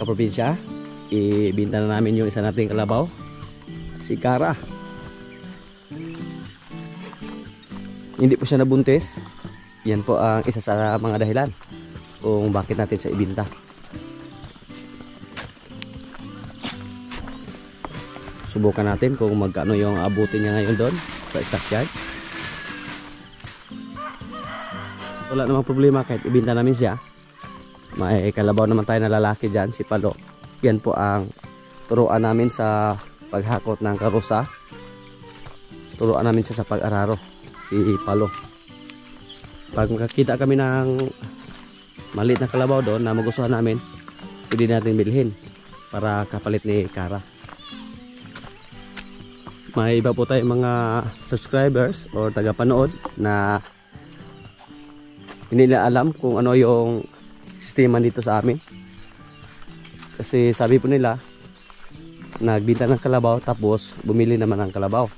kaprobinsya. Ibinta na namin yung isa nating kalabaw, si Kara. Hindi po siya nabuntis. Yan po ang isa sa mga dahilan kung bakit natin siya ibinta. Subukan natin kung magkano yung abutin niya ngayon doon sa stockyard. Wala namang problema kahit ibinta namin siya. May kalabaw naman tayo na lalaki dyan, si Palo. Yan po ang turuan namin sa paghakot ng karusa. Turuan namin siya sa pag-araro, si Palo. Pag makakita kami ng maliit na kalabaw doon na magustuhan namin, pwede natin bilhin para kapalit ni Kara. May iba po tayong mga subscribers o tagapanood na hindi nila alam kung ano yung sistema dito sa amin. Kasi sabi po nila, nagbinta ng kalabaw tapos bumili naman ng kalabaw.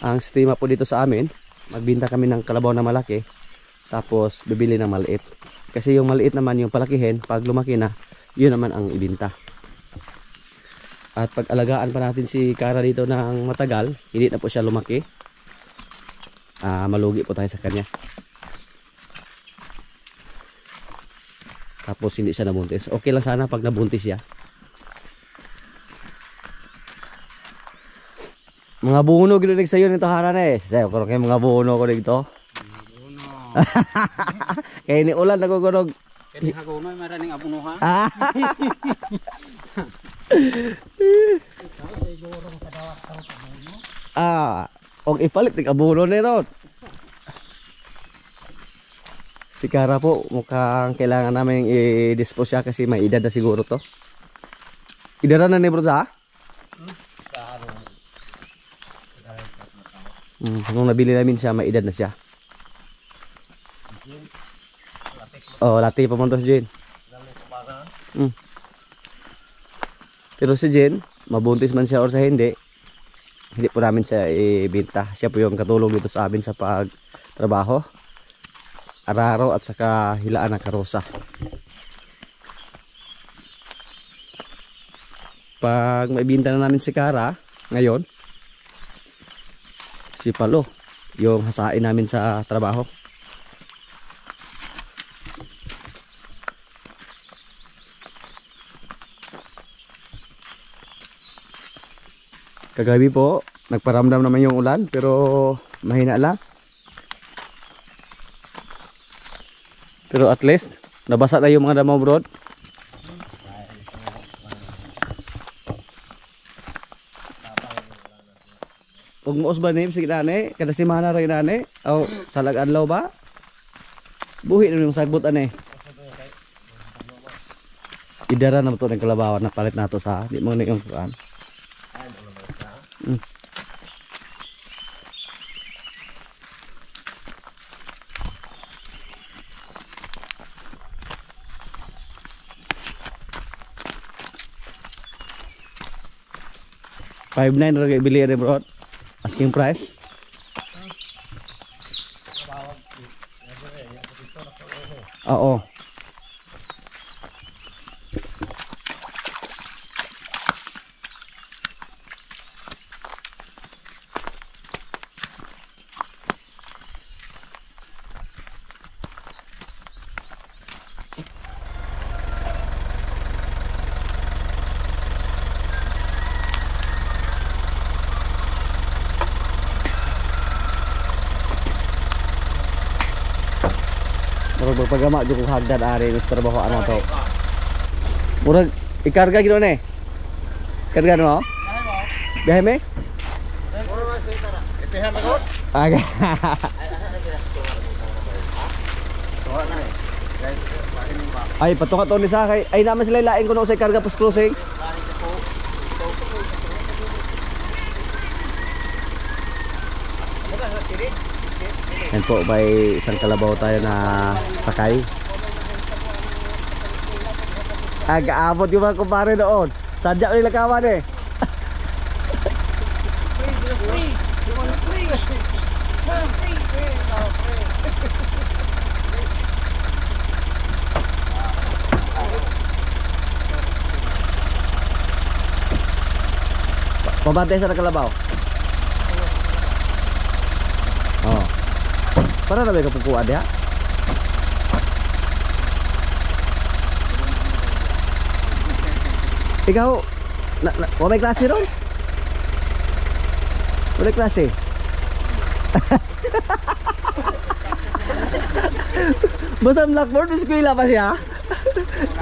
Ang sistema po dito sa amin, magbinta kami ng kalabaw na malaki tapos bibili ng maliit. Kasi yung maliit naman yung palakihin, pag lumaki na, yun naman ang ibinta. At pag alagaan pa natin si Kara dito ng matagal, hindi na po siya lumaki, malugi po tayo sa kanya. Tapos hindi siya nabuntis. Okay lang sana pag nabuntis siya. Mga buno ginunig sa'yo nito haran eh. Sayo ko kayo mga buno ko dito. Buno. Kaya ni ulan nagugunog. Kaya ni hagunoy maraning abunuhan. Og ipalit ng abuno ni Ron. Si Kara po, mukhang kailangan namin i-dispose siya kasi may edad na siguro to. Edad na ni bro sa? Nung nabili namin siya, may edad na siya. Oh, lati pa man to si Jen. Pero si Jen, mabuntis man siya or sa hindi po namin siya ibinta. Siya po yung katulong dito sa amin sa pagtrabaho, araro at saka hilaan ng karosa. Pag maibinta na namin si Kara ngayon, si Palo yung hasain namin sa trabaho. Kagabi po nagparamdam naman yung ulan pero mahina lang. Pero at least nabasa na yung mga damo, bro. Ug moos ba ni sige nani kada semana ra nani aw salag adlaw ba? Buhi na yung sagbot ani. Idara na to ng kalabawan na palit nato sa di mo na yung kuan. 5.9 ra kay bili ni bro. Asking price. Oo. Murag magpagama jud kung hagdan ari sa trabaho ana to. Murag ikarga gid ni. Karga no? Biyahe me? Itihan ako. Aga. Ay patunga to ni sa kay ay naman sila lain kuno sa karga post closing. Yan po, may isang kalabaw tayo na sakay. Aga-abot yung mga kumpare doon. Sadya nila kawan eh. Pabantay sa kalabaw. Oh. Para na ba ka pukuan diha? Ikaw, wala klase ron? Wala klase? Basta ang blackboard, eskwela pa siya.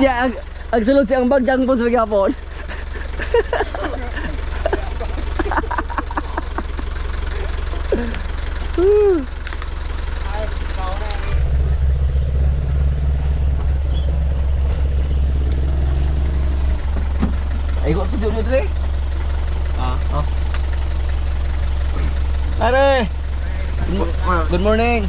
Ya, ang sulod siyang bagyang po sa gapon. Ay, kung tujuh dulu dre. Oh. Are. Good morning.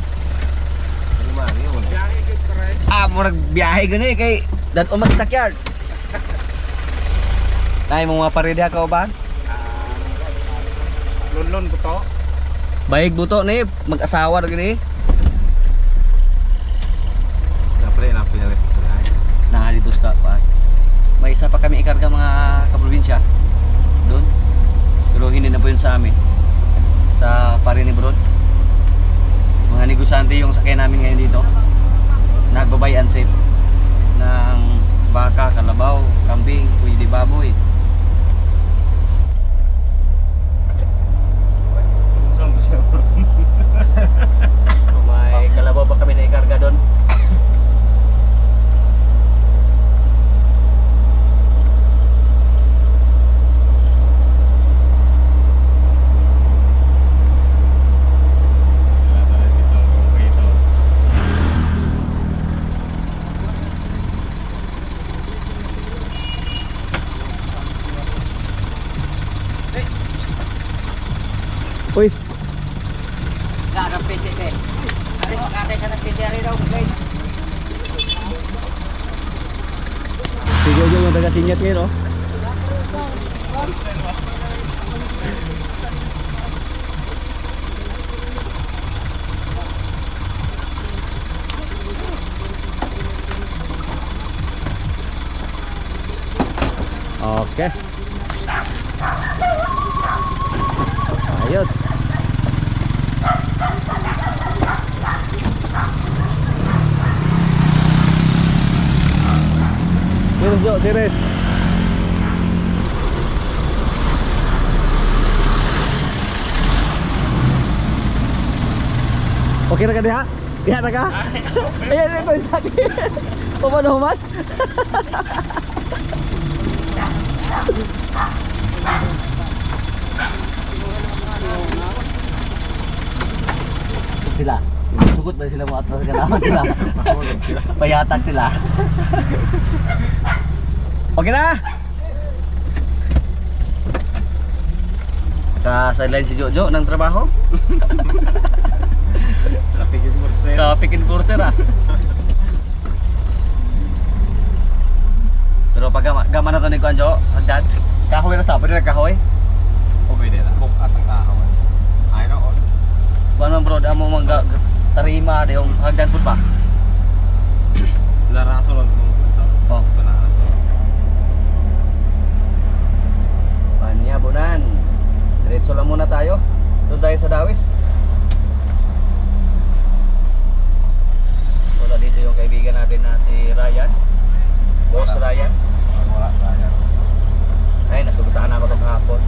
Murag biyahe gani kay dan umat sakyard. Nay mo mga parede ka ba? Lon buto. Baik buto ni mag-asawa gani. Napre sila. Nah dito sa pa. May isa pa kami ikarga mga kaprobinsya doon. Pero hindi na po yun sa amin. Sa Parini Broad. Mga negosyante yung sakay namin ngayon dito. Nagbabay and sale ng baka, kalabaw, kambing, pwede baboy. May kalabaw ba kami na ikarga doon? Uy. Sa ng PC eh. Ari mo kate sa ng PC ari daw, guys. Si Jojo yung taga-sinyas ngayon, oh. Okay. Ayos. Tiris Jo, tiris. Oke na ka diha? Diha na ka? Ayan, ito yung sakit. Pumanahuman? Sila. Sugot ba sila mga atras kalaman sila? Payatak sila. Okay na? Naka-sideline si Jojo ng trabaho. Traffic enforcer. Traffic enforcer ah. Pero pag gama na to ni Kuanjo, hagdan. Kahoy na sa, pwede na kahoy? O pwede na. Buk at ang kahawan. Ay na on. Paano bro, amo mga tarima de yung hagdan pud ba? Laraso lang mo ito. Oh. Panyabunan. Diretso lang muna tayo. Doon tayo sa Dawis. Wala dito yung kaibigan natin na si Ryan. Boss Ryan. Wala Ryan. Ay, nasugutahan ako itong kahapon.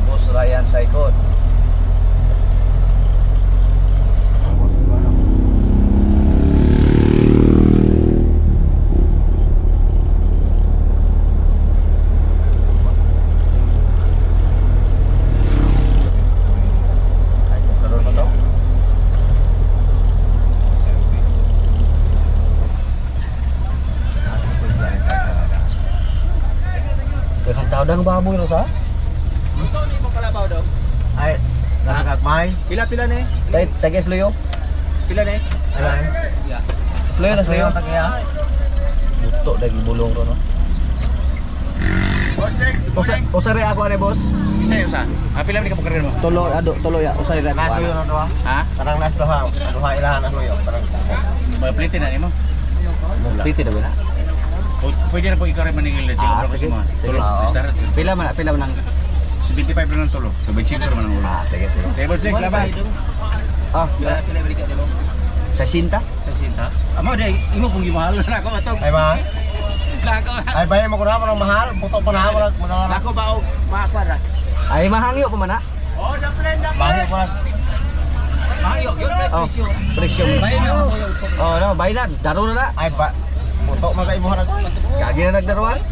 Boss Ryan Saikot. Dang baboy ro sa? Gusto ni mo kalabaw daw. Ay, nakakagmay. Pila ni? Taga Sloyo? Pila ni? Ayan. Ya. Sloyo na Sloyo. Tagaya. Buto dagi bulong ro no. Usare ako ani boss. Isa yun sa. Pila ni ka pagkarin mo? Tulo ya usare ra Nasuyo ako. na doha. Ha? Parang nasuha. Duha ilahan nasuyo. Parang Maplitin na ni mo. Piti daw na. Pwede na po ikaw rin maningil dito. Sige. Sige. Oo. Pila man ang 75 rin ang tulo. Tubig check naman ang ulo. Sige, sige. Table check, laban. Ah, pila balik ka dito. Sa sinta? Sa sinta. Amo dai, imo kung gimahal na ako matong. Ay mahal. Nako. Ay bayan mo ko na ng mahal. Putok pa na mo lang. Nako ba og maapara. Ay mahangyo ko man na. Oh, da prenda. Mahal ko lang. Mahangyo gyud kay presyo. Presyo. Bayan mo. Oh, no, bayan daro na na. Ay ba. Putok man kay mo na. Kagi na nagdaruan.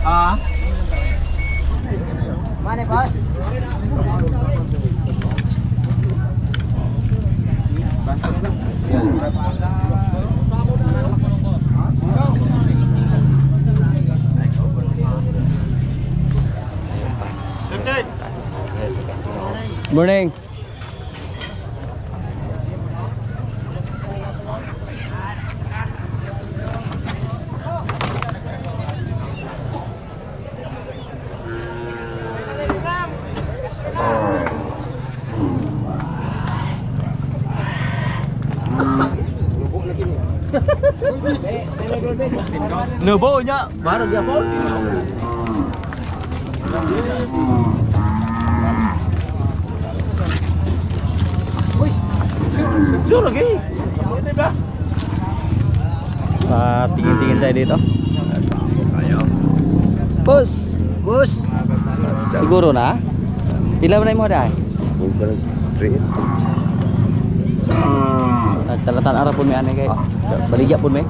Ah. Mana bos? Morning. Nubo nya, baru dia po. Sure lagi. Tingin-tingin tayo dito. Bus. Bus. Siguro na. Pila ba na mo dai? Talatan arap pun may aneh kay. Baligya pun may.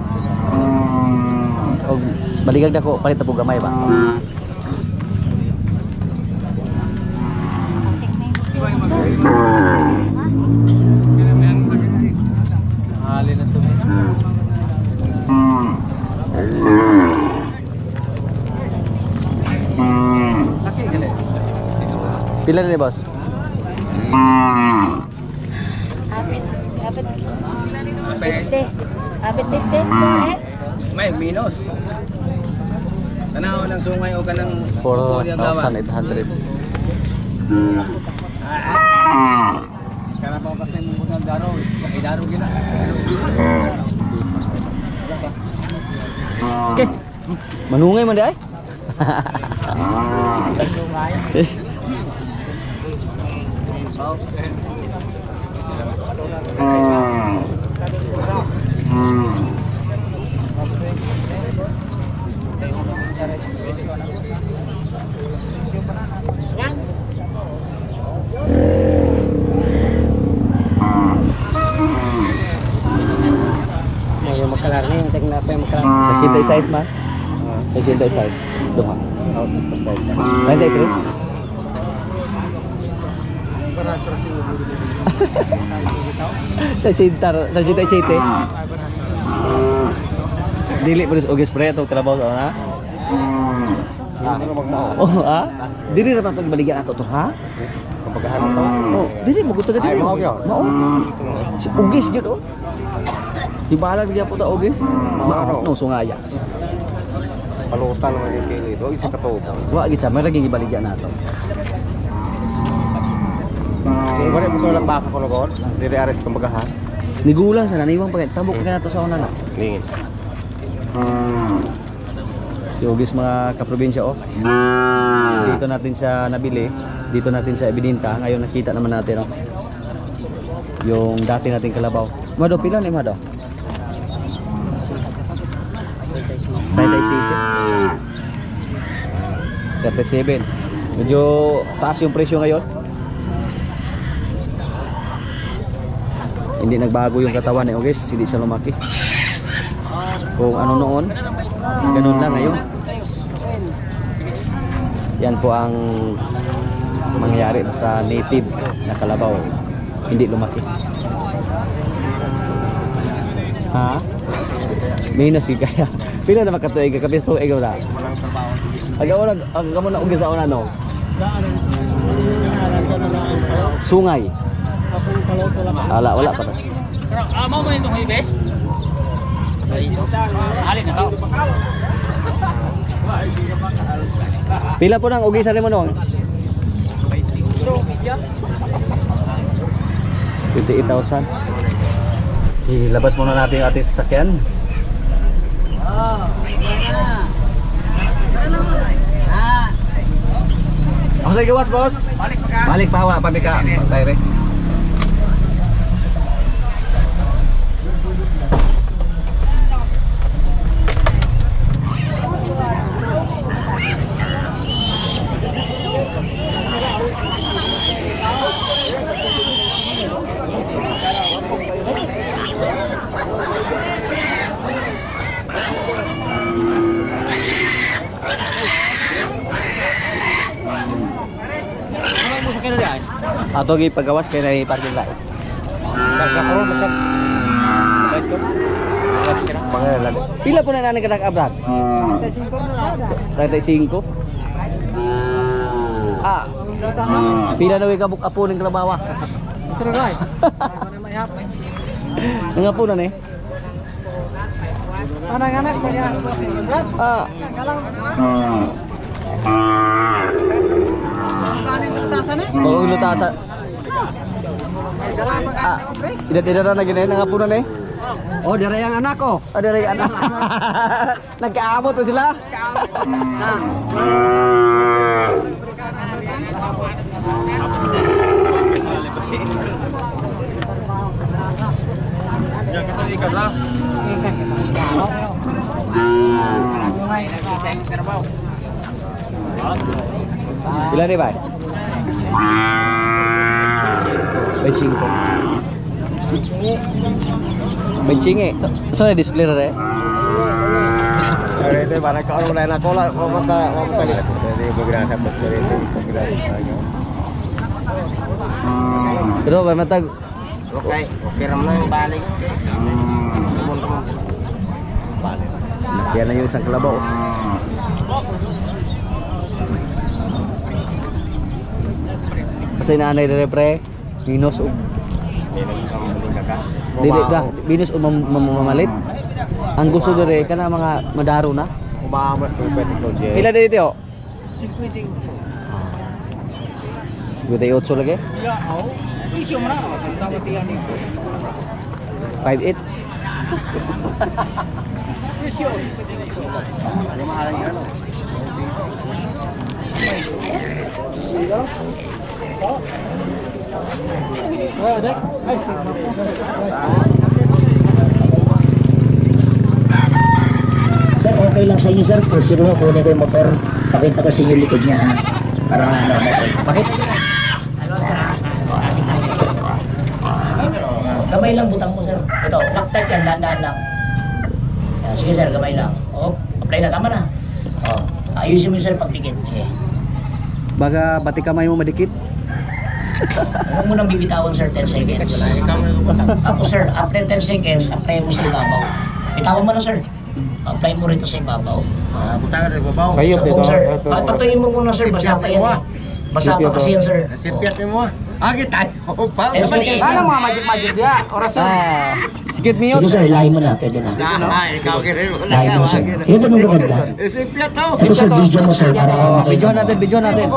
Og baligag dako palit po gamay ba? Halin na to. Laki gali. Pila ni boss? Apit 50. Apit 50. May minus. Tanaw ng sungay o kanang 4,800. Kana pa kasi mo ng daro, kay daro gina. Okay. Manungay man di ay. Yung makalar na yung tek na pa yung makalar. Sa sinta size man. Sa sinta size. Duha. 93. Sa sinta city. Dili pulis og spray to kalabaw sa na. Oh, ha? Dili ra pa tong baligyan ato to, ha? Kapagahan to. Oh, dili mo gusto Ay, mao gyud. Mao. Ugis gyud oh. Di balag dia po ta ugis. Mao no sungaya. Palutan man yung kilo ito. Isa katubo. Wa gid sa may lagi gibaligyan nato. Kaya wala mo lang baka ko lagod. Dili ares kapagahan. Nigulang sa naniwang pagit tabok ka nato sa una na. Ningin. Si ugis mga kaprobinsya oh. Dito natin siya nabili, dito natin siya ibinenta. Ngayon nakita naman natin oh. Yung dati nating kalabaw. Mado pila ni Mado? 37. Medyo taas yung presyo ngayon. Hindi nagbago yung katawan ni Ugis, hindi siya lumaki. Kung ano noon, ganun lang ngayon. Yan po ang mangyayari sa native na kalabaw. Hindi lumaki. Ha? Minus yung kaya. Pila na makatuig ka kapis tuig na. Agaw mo na ugis sa una no. Sungay. Ala wala pa tas. Mo mo itong ibes? Alin na to? Pila po nang ugisan mo no? 28,000. Ilabas muna natin yung ating sasakyan. Ako sa gawas, boss. Balik pa wa, pamika. Tayre. Ato gi pagawas kay nay parking lot. Pila po na nani ka nag-abroad? 35. Ah. Pila na ka buk apo ning Kalabawa. Nga po na ni. Anak-anak mo yan. Ah. Bagong lutasan. Ah, idat-idat na ginayon nga po na eh. Oh, dari yang anak ko. Ada rin anak. Nagkaamot to sila. Yang kita ikat lah. Pila ni, Bay? 25. 25. So na display na rin? Itu barang kau mulai nak kolak, kau mata lihat. Jadi bergerak sampai dari itu, bergerak. Pero ba matag? Okay, ram na yung balik. Yan na yung isang kalabaw. Kasi nanay rin pre, minus o. Minus ang muling kakas. Dili ka, minus o mamalit. Ang gusto dire kana mga madaro na. Umamas ko pwede ko je. Pila dito? 58 lagi? Ya, oh. Isyo mo na. Tawag tiyan ni. 58. Isyo. Ano mahalan yan? Sir, okay lang sa inyo sir, kung sino mo kunin ko yung motor, pakita ko sa inyo likod niya ha. Para ano, bakit? Gamay lang butang mo sir. Ito, lock tight yan, dahan-dahan lang. Yan, sige sir, gamay lang. O, apply na, tama na. O, ayusin mo sir pagdikit. Sige. Baga bati kamay mo madikit. Huwag mo nang bibitawan sir, 10 seconds. Tapos sir, after 10 seconds, apply mo sa ibabaw. Bitawan mo na sir. Apply mo rito sa ibabaw. Butangan dari babaw. Sayop dito. Sir, patuloyin mo muna sir, basa pa yan. Basa pa kasi yan sir. Sipiat mo. Agi tayo. Pa. Sana mga magic dia. Orasyon. Ah, sikit miyot. Sige sir, ilahin mo na, pwede na. Ikaw kini. Ilahin mo sir. Yun ba nung maganda? Sipiat daw. Ito sir, video mo sir, para Video natin, video natin.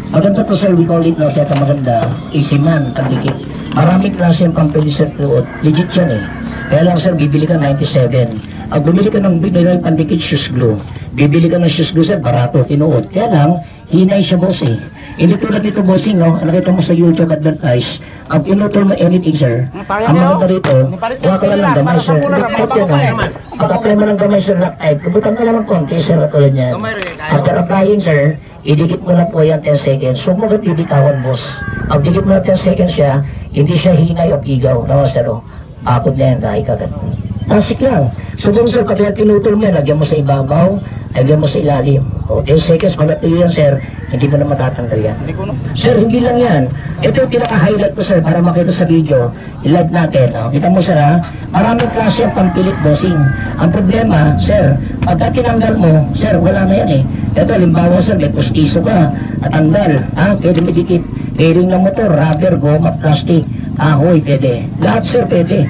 Maganda to sir, we call it no, set maganda. Easy man, pandikit. Maraming klase yung pampili sa tuot. Legit yan eh. Kaya lang sir, bibili ka 97. Pag bumili ka ng binilay pandikit shoes glue, bibili ka ng shoes glue sir, barato, tinuot. Kaya lang, hinay siya boss eh. Hindi tulad dito bossing no, nakita mo sa YouTube advertise, ang pinutol mo anything sir, ang maganda rito, huwag ka lang ng gamay sir. Pag apply mo ng gamay sir, lock type, kabutan ka lang ng konti sir, katulad niyan. After applying sir, idikit mo na po yan 10 seconds. Huwag mo agad bibitawan boss. Pag dikit mo na 10 seconds siya, hindi siya hinay o igaw. No sir, akot na yan, kahit agad. Tasik lang. So dun sir, pag pinutol mo yan, lagyan mo sa ibabaw, lagyan mo sa ilalim. O 10 seconds, pag natuloy yan sir, hindi mo na matatanggal yan. Sir, hindi lang yan. Ito yung pinaka-highlight ko sir, para makita sa video. I-live natin. O, kita mo sir ha, maraming klase ang pampilit bossing. Ang problema, sir, pagka tinanggal mo, sir, wala na yan eh. Ito, limbawa sir, may pustiso ka, natanggal. Ha, pwede medikit. Bearing ng motor, rubber, goma, plastic, ahoy, pwede. Lahat sir, pwede.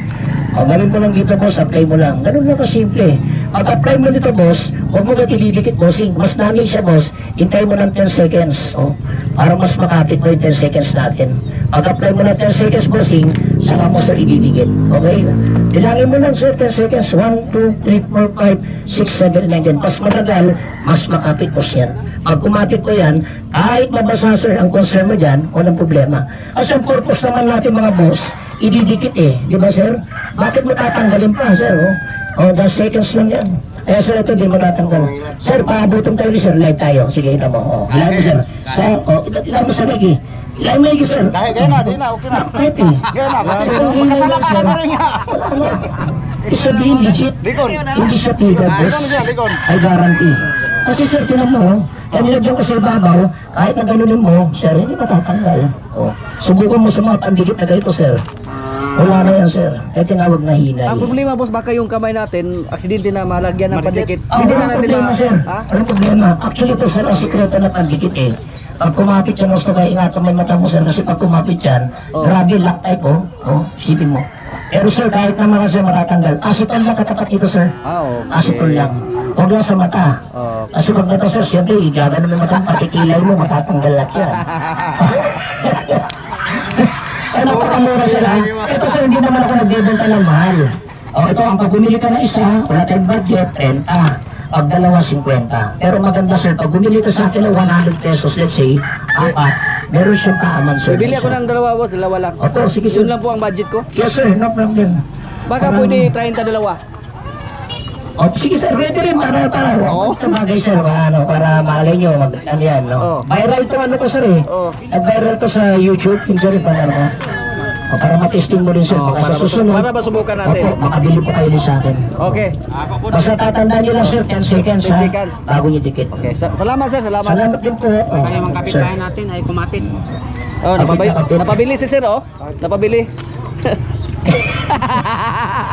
O, gawin mo lang dito boss, apply mo lang. Ganun lang kasimple. Pag-apply mo nito, boss, huwag mo agad ididikit, bossing. Mas namin siya, boss. Hintay mo ng 10 seconds. Oh, para mas makapit mo yung 10 seconds natin. Pag-apply mo ng 10 seconds, bossing, saka mo, sir, ididikit. Okay? Bilangin mo lang, sir, 10 seconds. 1, 2, 3, 4, 5, 6, 7, 9, 10. Mas matagal, mas makapit, boss yan. Pag kumapit ko yan, kahit mabasa, sir, ang concern mo dyan, walang problema. Kasi ang purpose naman natin, mga boss, ididikit eh. Di ba, sir? Bakit mo tatanggalin pa, sir? Oh, 10 seconds lang yan. Kaya, sir, ito din matatanggal. Sir, paabutan tayo ni sir. Live tayo. Sige, kita mo. Live, sir. So, ilan mo sa lagi. Ilan mo lagi, sir. Dahil gaya na, di na, okay na. Kahit eh. Gaya na, kasi makasala ka na rin nga. Isabihin, legit. Likon. Hindi siya tigil, boss. Likon siya, likon. I guarantee. Kasi, sir, tinan mo, kaya nilagyan ko sa babaw, kahit na ganunin mo, sir, hindi matatanggal. Oh. Subukan mo sa mga pandikit na ganito, sir. Wala na yan, sir. Kaya tinawag na hinay. Ang problema, boss, baka yung kamay natin, aksidente na malagyan ng pandikit. Hindi na natin problema, sir. Ha? Anong problema? Actually, ito, sir, ang sikreto na pandikit eh. Pag kumapit yan, gusto kayo ingatan mo yung mata mo, sir, kasi pag kumapit yan, grabe, lock type, isipin mo. Pero, sir, kahit naman kasi matatanggal, acetone lang katapat ito, sir. Okay. Acetone lang. Huwag lang sa mata. Okay. Kasi pag ito, sir, siyempre, igada naman mata, patikilay mo, matatanggal lahat yan. Ay, napakamura sila. Ito, sir, hindi naman ako nagbibenta ng mahal. Ito, ang pag bumili ka ng isa, wala tayong budget, 30. Pag dalawa, 50. Pero maganda, sir, pag bumili ka sa akin ng 100 pesos, let's say, 4, meron siyang kaaman, sir. Bibili ako ng dalawa, boss, dalawa lang. Opo, sige, sir. Yun lang po ang budget ko. Yes, sir, no problem. Baka pwede 30 dalawa. Sige, sir, pwede rin para tumagay, sir, para malay nyo, ano yan, no? Viral to, ano to, sir, eh. Nag-viral to sa YouTube, yung sir, para matesting mo rin, sir, baka sa susunod. Para masubukan natin. Opo, makabili po kayo din sa akin. Okay. Basta tatandaan nyo lang, sir, 10 seconds, 10 seconds. Bago nyo dikit. Okay, salamat, sir, salamat. Salamat din po. Kaya mga kapitbahay natin ay kumapit. Oh, napabili si sir, oh. Napabili.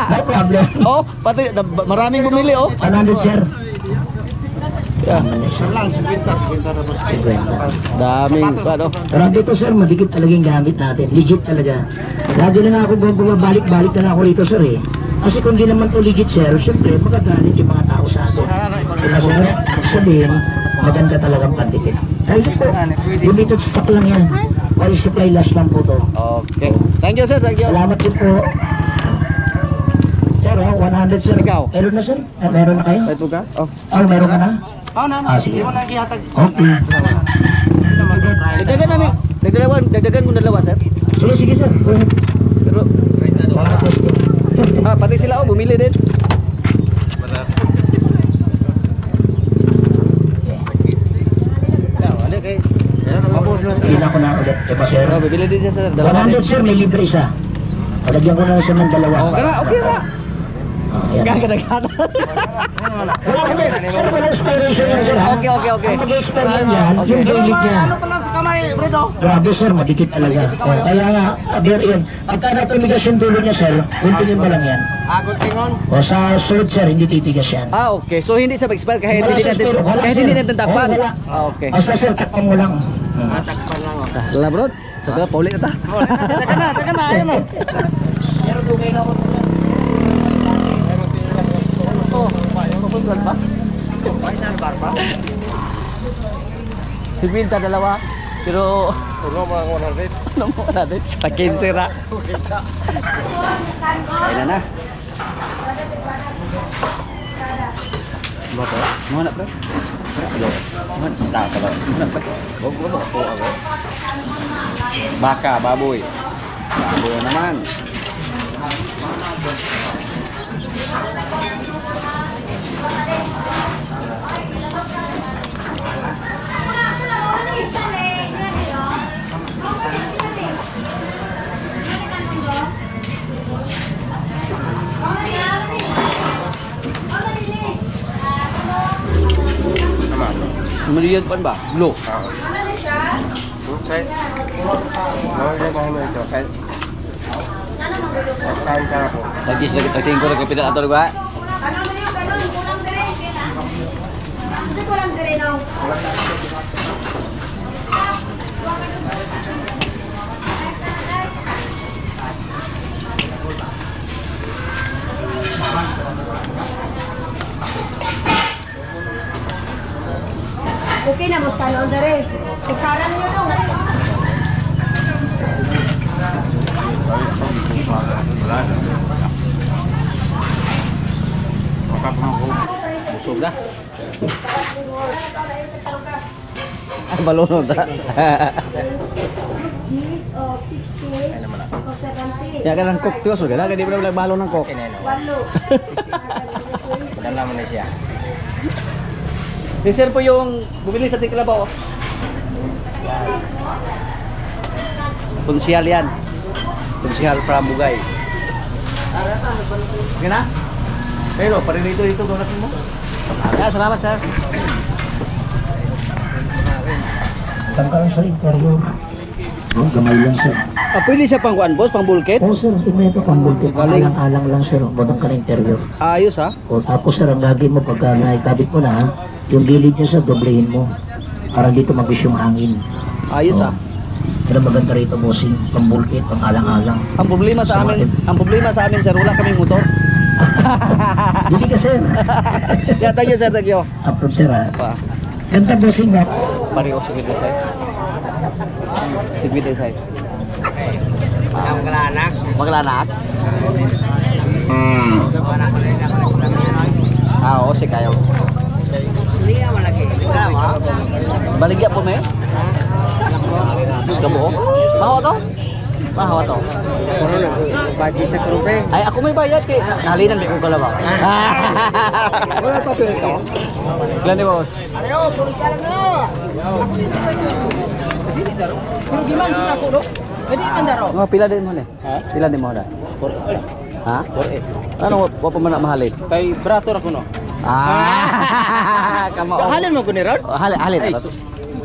No problem. Oh, pati maraming bumili, oh. 100, sir. Yeah. Lang, 50 na boss. Daming, ano. Grabe to, sir, madikit talaga yung gamit natin. Legit talaga. Lagi na nga ako bumabalik-balik na ako rito, sir, eh. Kasi kung di naman to legit, sir, syempre, magagalit yung mga tao sa atin. Kaya, sir, sabihin, maganda talagang pandikit. Dahil po, limited stock lang yan. While supply last lang po to. Okay. Thank you, sir. Thank you. Salamat din po. Sir, 100, sir. Ikaw? Meron na, sir? Meron na kayo? Ito ka? Oh. Meron ka na? Sige. Hindi mo na ihatag. Okay. Dagdagan mo dalawa, sir. Sige, sir. Go ahead. Pero, Mga question. pati sila, oh, bumili din. Hindi na ako na ulit. Diba, sir? Oh, bibili din siya, sir. Dalawa din. 100, sir. May libre isa. Palagyan ko na siya ng dalawa. Okay na, okay na. Ayan. Gagana-gana. Sir, wala inspiration yan, sir. Okay. Ang mag-expire yan, yung daily niya. Ano pala sa kamay, Bredo? Grabe, sir, madikit talaga. Kaya nga, aber yan. Pagka natumigas yung dulo niya, sir, kuntingin mo lang yan. Agot tingon. O sa sulit, sir, hindi titigas yan. Okay. So, hindi sa expire kahit hindi natin takpan. Okay. Basta, sir, takpan mo lang. Takpan lang ako. Wala, bro. Sabi, pauli na ta. Taka na, ayun o. Pero dugay na ako. Si Binta dalawa. Pero Puno mga 100. ano mo natin? Takin sira. Kailan na? Bapak, mana pre? Mana tak apa? Mana pre? Bawa bawa ako. Baka baboy. Baboy naman. Kemudian pan ba? Blue. Okay. Mawala mo mo ito. Kain ka na po. Tagis lagi tagsing ko lagi pidal ato ba? Okay na, musta noon dere. Kutsara niyo dong. Busog na. Ay, balunod ta. This of 60 o 70. Ya ka ng cook tiyo, so gala ka di ba balon ng cook. Walo. Dala mo na siya. Sir po yung bumili sa Tiklabaw. Konsyal yan. Konsyal from Bugay. Okay na? Pero, paririto dito donut mo. Salamat sir. Tangkalan sa interior. Oh, gamay lang sir. Pwede siya pang kuan boss, pang bulkit? Oh sir, tingnan ito pang bulkit. Galing. Alang-alang lang sir, bodang ka na interior. Ayos ha? O tapos sir, ang lagi mo pagka naikabit mo na, yung gilid niya sir, doblehin mo. Para dito mabis yung hangin. Ayos ha? Pero maganda rito bossing, pang bulkit, pang alang-alang. Ang problema sa amin sir, wala kaming motor. Hindi ka sir. Yeah, thank you sir, thank you. Approve sir ha. Pa. Ganda bossing na. Pareho sa with the size. With the size. Maglanak. Oo, si kayo. Baligya po may? Gusto mo? Mahawa to? Mahawa to? Budget sa trupe. Ay, ako may bayad kay nahalinan di ko kalabaw. Wala pa ito. Ilan ni boss? Pero gimana sih aku dok? Jadi mandaro. Mga pila din mo ni? Pila din mo da? Ha? Ano wa pa man na mahalit? Kay beratur aku no. Kamao. Halin mo ko ni Rod? Halin na to.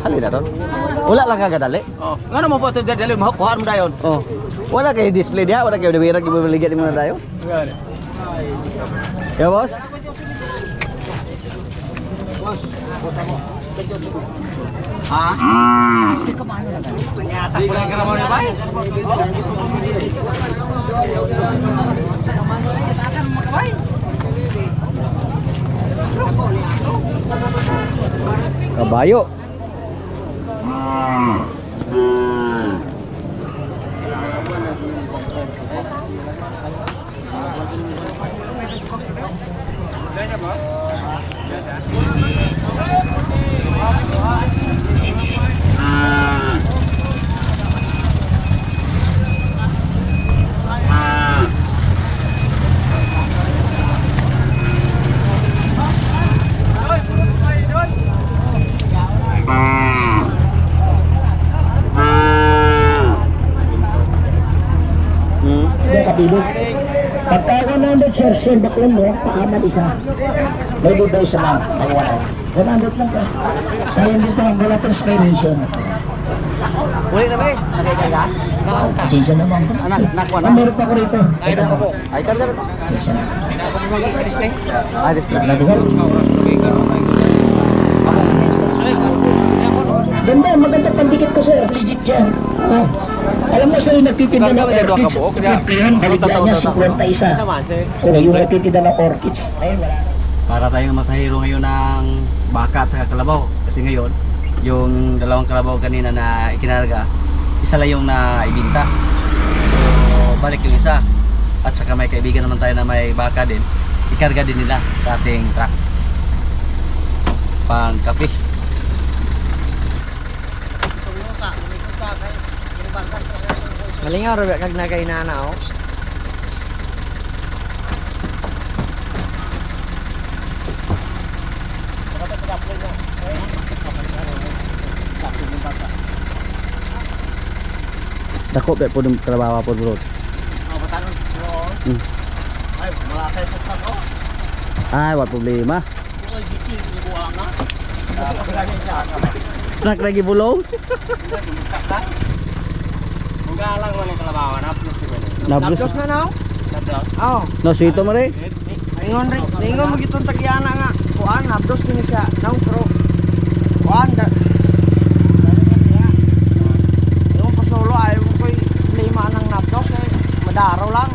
Halin na to. Wala lang kagadali. Oh, ngano mo po to dali mo kuhaan mo dayon. Oh. Wala kay display dia, wala kay dawira kay baligyan mo na tayo. Ya boss. Di ka mo ni ba? Kabayo. Kapilog. Pagka 100 sir, sir, baklan mo, pakaman isa. May buday sa mga pangwanan. 100 lang ka. Sayang dito ang wala transformation. Uli na ba eh? Nagkaya? Pasensya naman. Anak, nakwa na. Meron pa ko rito. Ay, ito po. Ay, ito na. Pasensya na. Ay, display. Nadugal. Ganda, maganda pandikit ko sir. Legit yan. Ah. Alam mo sir, yung nagtitinda ng orchids, 50 baligyan niya 51. Kung yung nagtitinda ng orchids, ayun wala. Para tayong masahero ngayon ng baka at saka kalabaw. Kasi ngayon, yung dalawang kalabaw kanina na ikinarga, isa lang yung naibinta. So, balik yung isa. At saka may kaibigan naman tayo na may baka din. Ikarga din nila sa ating truck. Pang kape. Malingaw ro kag nagainana oh. Dako be po ng kalabawa po bro. Ay, malakay po ko. Ay, wala problema. Truck lagi bulong. Galang mo ng kalabawan, naplos ko ni. Nablos. na naw? Naplos. Oh, No, sito mo rin. ingon mo gitong tagiana nga. Kuan, abdos kini siya. Naw pro. Kuan da. Yung pasolo ayaw mo ko'y problema ng napdos eh. Madaraw lang.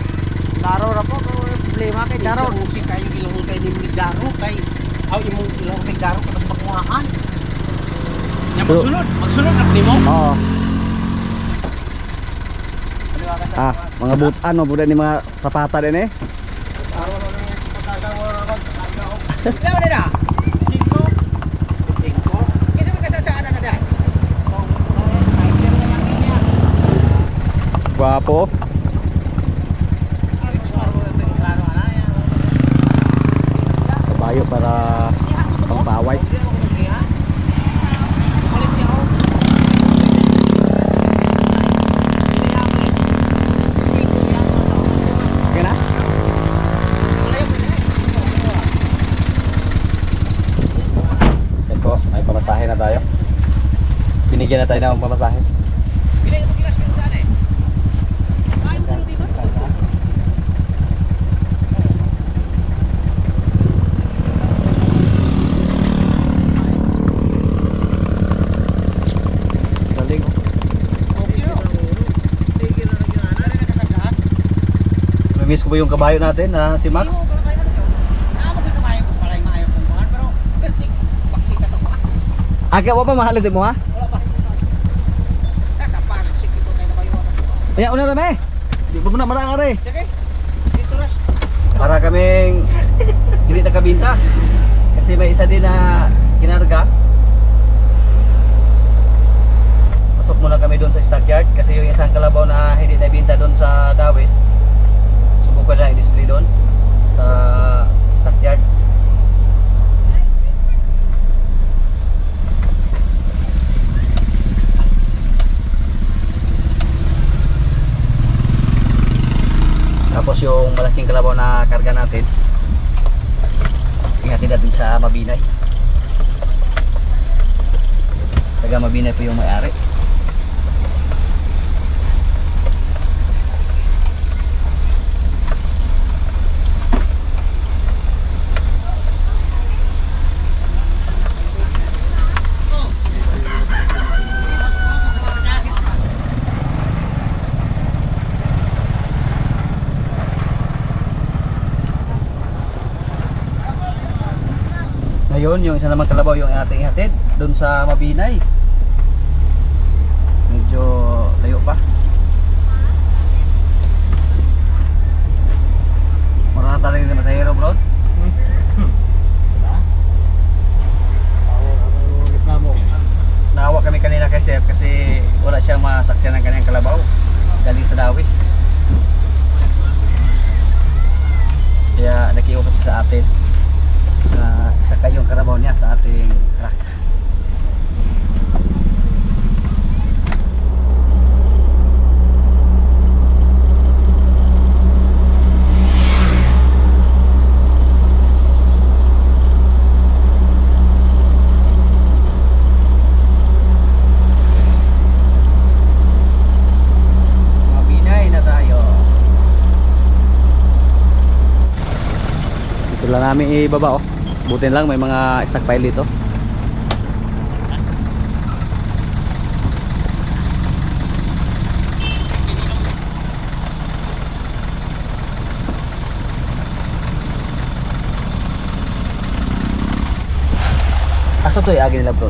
Daraw ra po kung problema kay daraw. Musik kayo ilong kay ni Daro kay aw imong ilong kay Daro kada pakuhaan. Magsunod at nimo. Oo. Mga butan mo budan ni mga sapata din eh. Ilan na? 5. Kasi magkasasaan na dahil. Guwapo. Kabayo para pangpaway. Okay na? Yan po, may pamasahe na tayo. Binigyan na tayo ng pamasahe. Miss ko ba yung kabayo natin na si Max? Aga wa pa mahal din mo ha? Ayan, una na me. Di ba muna marang are? Para kaming hindi nakabinta. Kasi may isa din na kinarga. Pasok muna kami doon sa stockyard kasi yung isang kalabaw na hindi nabinta doon sa Dawes. Subukan lang i-display doon sa stockyard. Tapos yung malaking kalabaw na karga natin, ingatin natin sa Mabinay. Taga Mabinay po yung may-ari. Ngayon, yung isa namang kalabaw yung ating ihatid doon sa Mabinay. Medyo layo pa. Marami talaga din masahero, bro. Naawa kami kanina kay Sir kasi wala siyang masakyan ng kanyang kalabaw galing sa Dawis. Kaya nakiusap siya sa atin na isa kayong karabaw niya sa ating truck. Mabinay na tayo. Ito lang namin ibaba oh. Butin lang may mga stockpile dito. Asa to agin nila bro?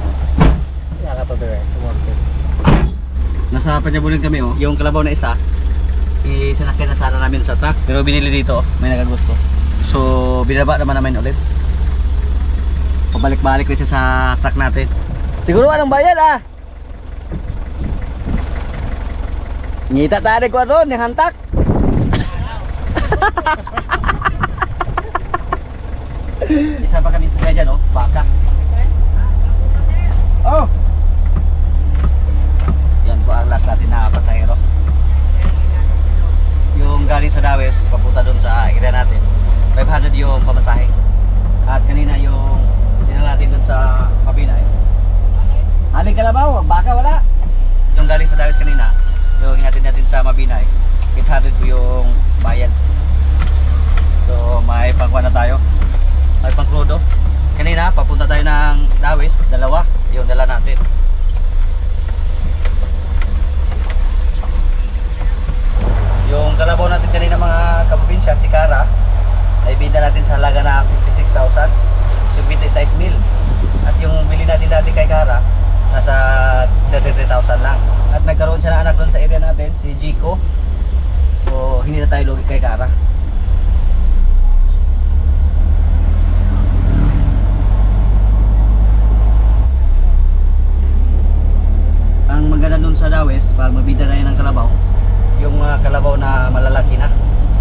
Nasa Panyabunan kami oh. Yung kalabaw na isa isinakyan na sana namin sa truck. Pero binili dito oh. May nagagusto. So binaba namin ulit. Pabalik-balik rin siya sa truck natin. Siguro anong bayad ah? Ngita tayo ko ron, yung hantak. Isa pa kami sa kaya dyan oh, baka. Oh! Yan po ang last natin na pasahero. Yung galing sa Dawes, papunta doon sa area natin. 500 yung pamasahe. At kanina yung natin dun sa Mabinay. Haling kalabaw, baka wala. Yung galing sa Dawes kanina, yung hinatid natin sa Mabinay, 800 po yung bayad. So may pangkuha na tayo. May pangkrudo. Kanina papunta tayo ng Dawes, dalawa yung dala natin. Yung kalabaw natin kanina mga kaprobinsya, si Cara, naibinta natin sa halaga na 56,000. So 26 mil. At yung bili natin dati kay Cara nasa 33,000 lang. At nagkaroon siya ng anak doon sa area natin, si Jico. So hindi na tayo lugi kay Kara. Ang maganda dun sa Dawes, pag mabida na yun ng kalabaw, yung mga kalabaw na malalaki na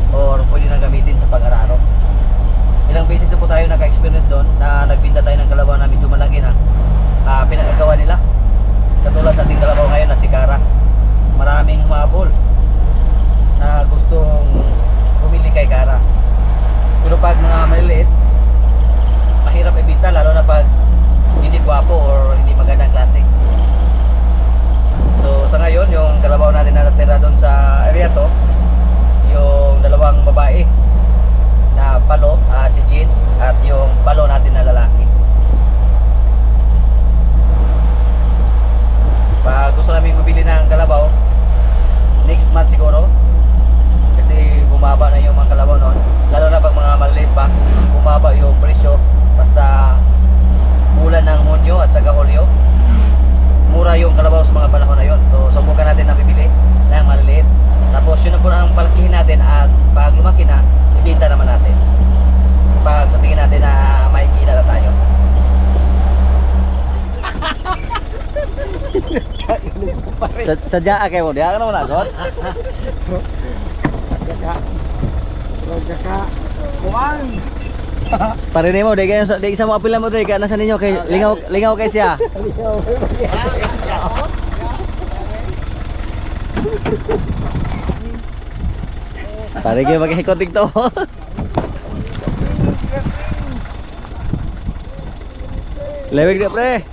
or pwede na gamitin sa pag-araro. Ilang beses na po tayo naka-experience doon na nagbinta tayo ng kalabaw na medyo malaki na. Pinagagawa nila. Katulad sa ating kalabaw ngayon na si Kara. Maraming humabol na gustong bumili kay Kara. Pero pag mga maliliit, mahirap ibenta lalo na pag hindi gwapo or hindi magandang klase. So sa ngayon, yung kalabaw natin na natira doon sa area to, yung dalawang babae na palo, si Jean at yung palo natin na lalaki. Pag gusto namin mabili ng kalabaw next month siguro, kasi bumaba na yung mga kalabaw noon, lalo na pag mga maliit pa, bumaba yung presyo basta bulan ng Hunyo at saka Hulyo. Mura yung kalabaw sa mga panahon na yun. So subukan natin na bibili ng maliliit. Tapos yun na po ang palakihin natin at pag lumaki na, ibenta naman natin. Pag sabihin natin na may kita na tayo. Sadya kayo mo, diya ka naman agot. Kuman. Parinig mo, di isa mo apila mo doon, kaya nasa ninyo, kay, lingaw kay siya. Parinig kayo maghihikot dito. Lewig na pre.